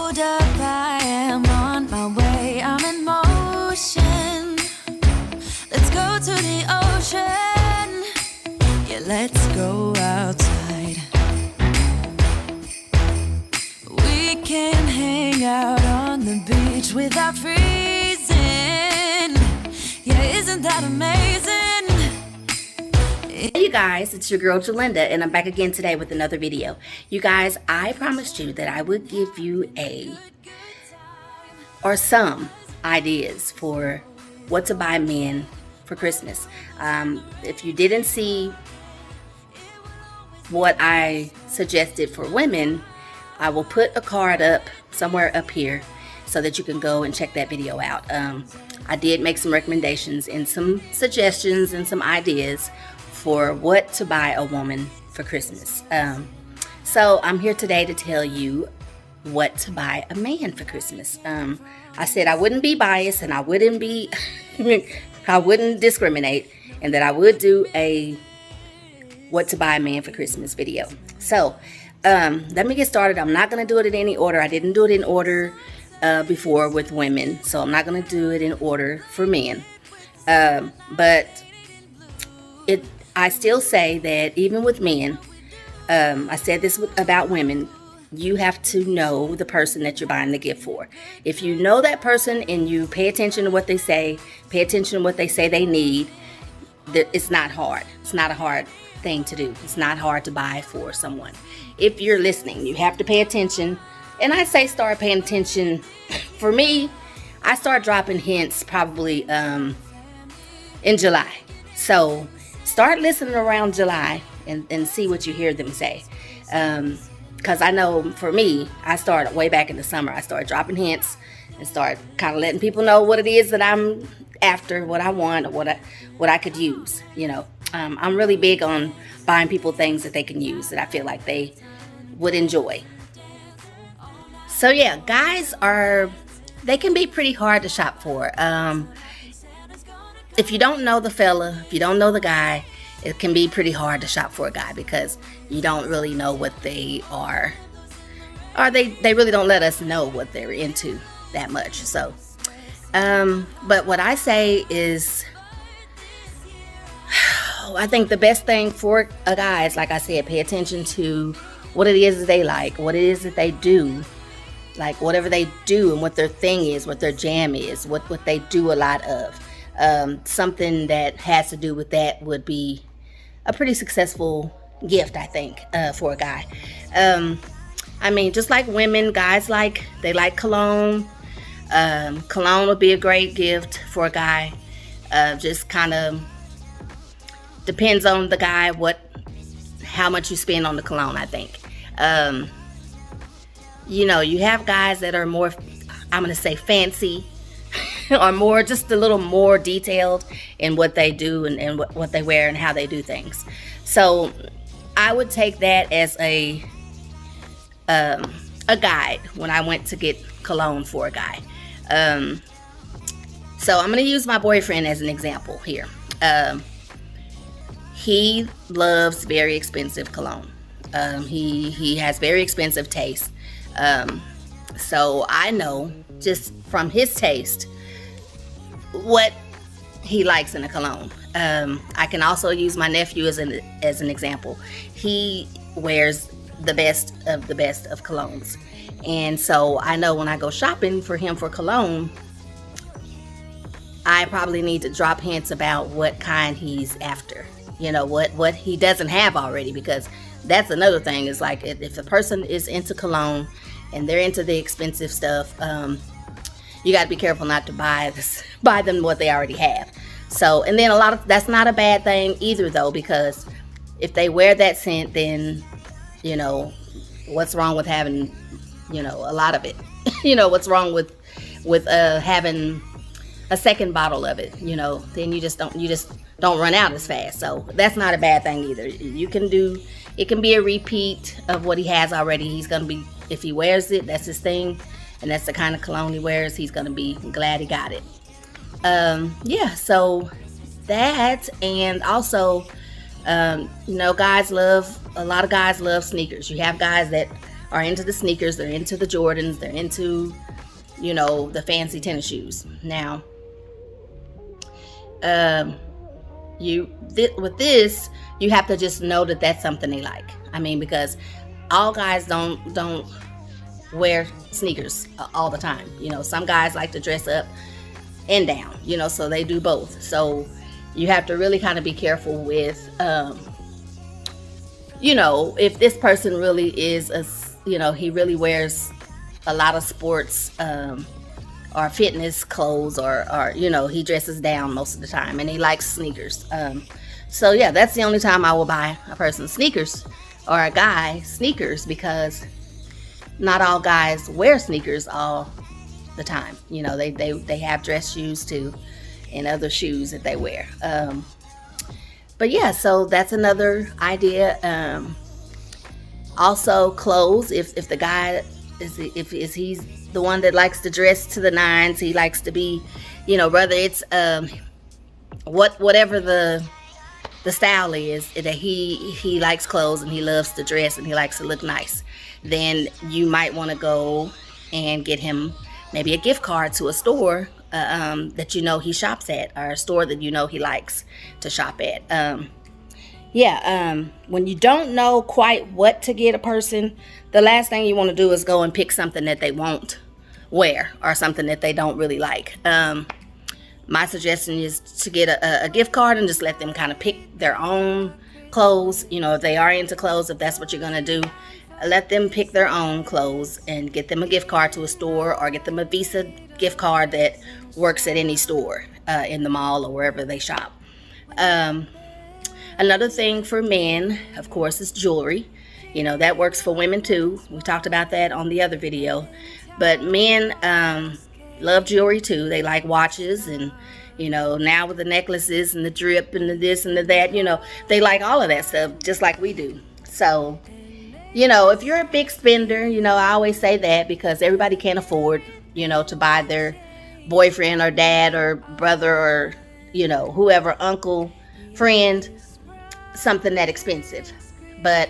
Hold up, I am on my way, I'm in motion. Let's go to the ocean. Yeah, let's go outside. We can hang out on the beach without freezing. Yeah, isn't that amazing? Hey you guys, it's your girl Gerlinda, and I'm back again today with another video. You guys, I promised you that I would give you some ideas for what to buy men for Christmas. If you didn't see what I suggested for women, I will put a card up somewhere up here so that you can go and check that video out. I did make some recommendations and some suggestions and some ideas for what to buy a woman for Christmas. So I'm here today to tell you what to buy a man for Christmas. I said I wouldn't be biased and I wouldn't be, I wouldn't discriminate, and that I would do a what to buy a man for Christmas video. So let me get started. I'm not going to do it in any order. I didn't do it in order before with women, so I'm not going to do it in order for men. But I still say that even with men, I said this about women, you have to know the person that you're buying the gift for. If you know that person and you pay attention to what they say, pay attention to what they say they need, it's not hard. It's not a hard thing to do. It's not hard to buy for someone. If you're listening, you have to pay attention. And I say start paying attention. For me, I start dropping hints probably in July. So start listening around July and see what you hear them say. Because I know for me, I started way back in the summer. I started dropping hints and start kind of letting people know what it is that I'm after, what I want, or what I could use. You know, I'm really big on buying people things that they can use, that I feel like they would enjoy. So yeah, guys they can be pretty hard to shop for. If you don't know the fella, if you don't know the guy, it can be pretty hard to shop for a guy because you don't really know what they are. Or they really don't let us know what they're into that much. So, but what I say is, I think the best thing for a guy is, like I said, pay attention to what it is that they like, what it is that they do. Like whatever they do and what their thing is, what their jam is, what they do a lot of. Something that has to do with that would be a pretty successful gift, I think, for a guy. I mean, just like women, guys they like cologne. Cologne would be a great gift for a guy. Just kind of depends on the guy, how much you spend on the cologne, I think. You know, you have guys that are more, I'm going to say fancy, or more, just a little more detailed in what they do and what they wear and how they do things. So I would take that as a guide when I went to get cologne for a guy. So I'm going to use my boyfriend as an example here. He loves very expensive cologne. He has very expensive taste. So I know just from his taste what he likes in a cologne. I can also use my nephew as an example. He wears the best of colognes. And so I know when I go shopping for him for cologne, I probably need to drop hints about what kind he's after. You know, what he doesn't have already, because that's another thing. Is like if the person is into cologne and they're into the expensive stuff, you got to be careful not to buy them what they already have. So, and then that's not a bad thing either, though, because if they wear that scent, then, you know, what's wrong with having, you know, a lot of it? You know, what's wrong with having a second bottle of it? You know, then you just don't run out as fast. So that's not a bad thing either. It can be a repeat of what he has already. He's going to be, if he wears it, that's his thing, and that's the kind of cologne he wears, he's going to be glad he got it. Yeah, so that, and also, you know, a lot of guys love sneakers. You have guys that are into the sneakers, they're into the Jordans, they're into, you know, the fancy tennis shoes. Now, with this, you have to just know that that's something they like. I mean, because all guys don't wear sneakers all the time. You know, some guys like to dress up and down, you know, so they do both. So you have to really kind of be careful with, you know, if this person really is you know, he really wears a lot of sports or fitness clothes, or you know, he dresses down most of the time and he likes sneakers. So yeah, that's the only time I will buy a person sneakers, or a guy sneakers, because not all guys wear sneakers all the time. You know, they have dress shoes too, and other shoes that they wear. But yeah, so that's another idea. Also clothes, if the guy if he's the one that likes to dress to the nines, he likes to be, you know, whether it's whatever the style is, that he likes clothes and he loves to dress and he likes to look nice, then you might want to go and get him maybe a gift card to a store that you know he shops at, or a store that you know he likes to shop at. When you don't know quite what to get a person, the last thing you want to do is go and pick something that they won't wear, or something that they don't really like. My suggestion is to get a gift card and just let them kind of pick their own clothes. You know, if they are into clothes, if that's what you're going to do, let them pick their own clothes and get them a gift card to a store, or get them a Visa gift card that works at any store in the mall or wherever they shop. Another thing for men, of course, is jewelry. You know, that works for women too. We talked about that on the other video. But men love jewelry too. They like watches, and, you know, now with the necklaces and the drip and the this and the that, you know, they like all of that stuff just like we do. So, you know, if you're a big spender, you know, I always say that, because everybody can't afford, you know, to buy their boyfriend or dad or brother or, you know, whoever, uncle, friend, something that expensive. But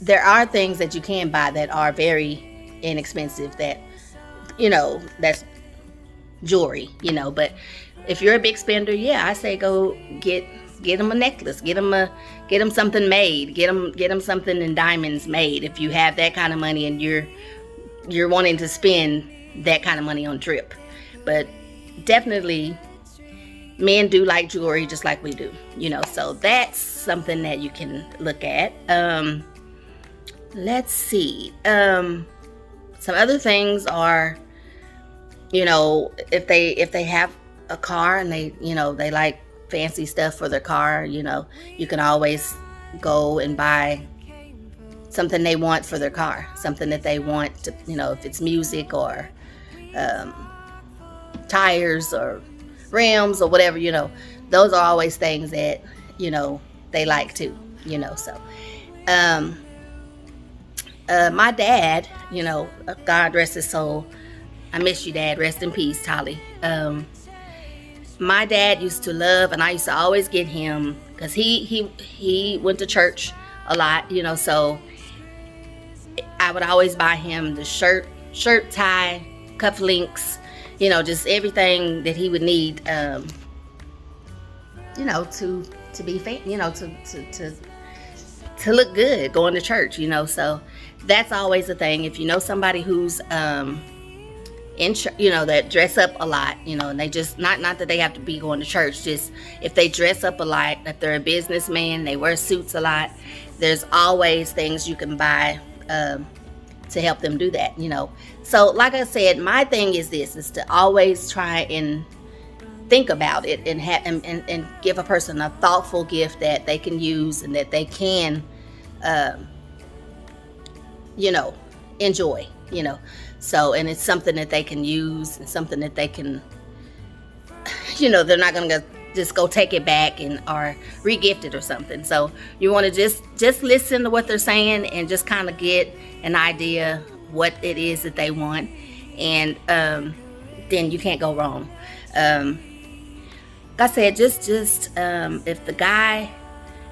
there are things that you can buy that are very inexpensive, that, you know, that's jewelry, you know. But if you're a big spender, yeah, I say go get them a necklace, get them something made, get them something in diamonds made, if you have that kind of money and you're wanting to spend that kind of money on trip. But definitely men do like jewelry just like we do, you know, so that's something that you can look at. Let's see, some other things are, you know, if they have a car and they, you know, they like fancy stuff for their car, you know, you can always go and buy something they want for their car, something that they want to, you know, if it's music or tires or rims or whatever, you know, those are always things that, you know, they like too, you know. So my dad, you know, God rest his soul, I miss you, Dad, rest in peace, Tolly. My dad used to love, and I used to always get him, because he went to church a lot, you know, so I would always buy him the shirt, tie, cufflinks, you know, just everything that he would need, you know, to be you know, to look good going to church, you know. So that's always a thing. If you know somebody who's you know, that dress up a lot, you know, and they just not that they have to be going to church, just if they dress up a lot, if they're a businessman, they wear suits a lot, there's always things you can buy to help them do that, you know. So like I said, my thing is to always try and think about it and have and give a person a thoughtful gift that they can use and that they can you know, enjoy, you know. So, and it's something that they can use and something that they can, you know, they're not gonna just go take it back and or re-gift it or something. So you want to just listen to what they're saying and just kind of get an idea what it is that they want, and then you can't go wrong. Like I said, just if the guy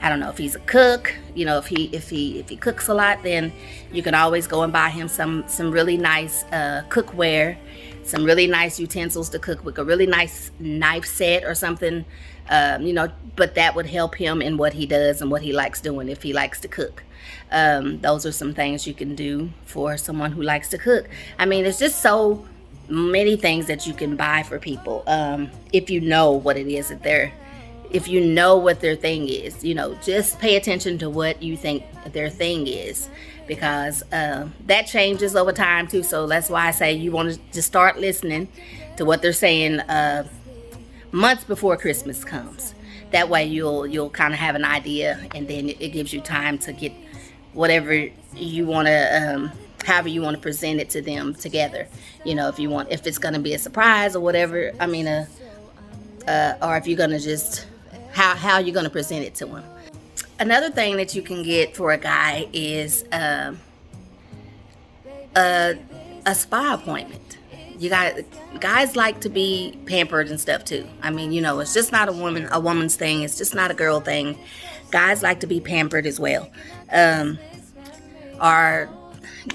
I don't know if he's a cook, you know, if he cooks a lot, then you can always go and buy him some really nice cookware, some really nice utensils to cook with, a really nice knife set or something, you know, but that would help him in what he does and what he likes doing if he likes to cook. Those are some things you can do for someone who likes to cook. I mean, it's just so many things that you can buy for people, if you know what it is that if you know what their thing is. You know, just pay attention to what you think their thing is, because that changes over time too. So that's why I say you want to just start listening to what they're saying months before Christmas comes. That way you'll kind of have an idea, and then it gives you time to get whatever you want to, however you want to present it to them together. You know, if it's going to be a surprise or whatever, I mean, or if you're going to just, how you're going to present it to them. Another thing that you can get for a guy is a spa appointment. Guys like to be pampered and stuff too. I mean, you know, it's just not a woman's thing. It's just not a girl thing. Guys like to be pampered as well. Or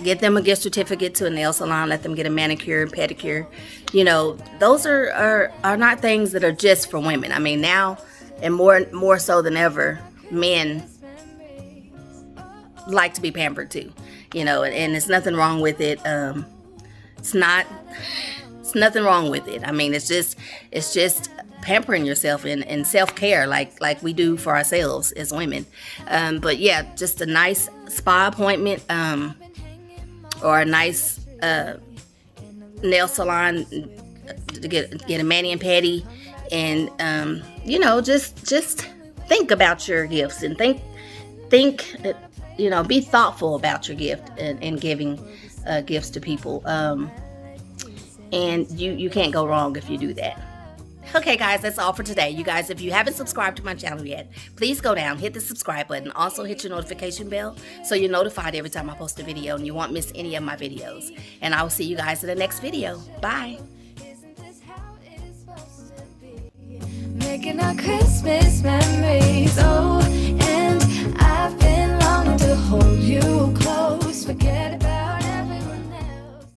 get them a gift certificate to a nail salon. Let them get a manicure and pedicure. You know, those are not things that are just for women. I mean, now, and more so than ever, men like to be pampered too. You know, and there's nothing wrong with it. It's nothing wrong with it. I mean, it's just pampering yourself and self-care like we do for ourselves as women. But yeah, just a nice spa appointment, or a nice nail salon to get a mani and pedi, and you know, just think about your gifts, and think you know, be thoughtful about your gift and giving gifts to people, and you can't go wrong if you do that. Okay guys, that's all for today. You guys, if you haven't subscribed to my channel yet, please go down, hit the subscribe button. Also hit your notification bell so you're notified every time I post a video and you won't miss any of my videos. And I will see you guys in the next video. Bye. Making our Christmas memories.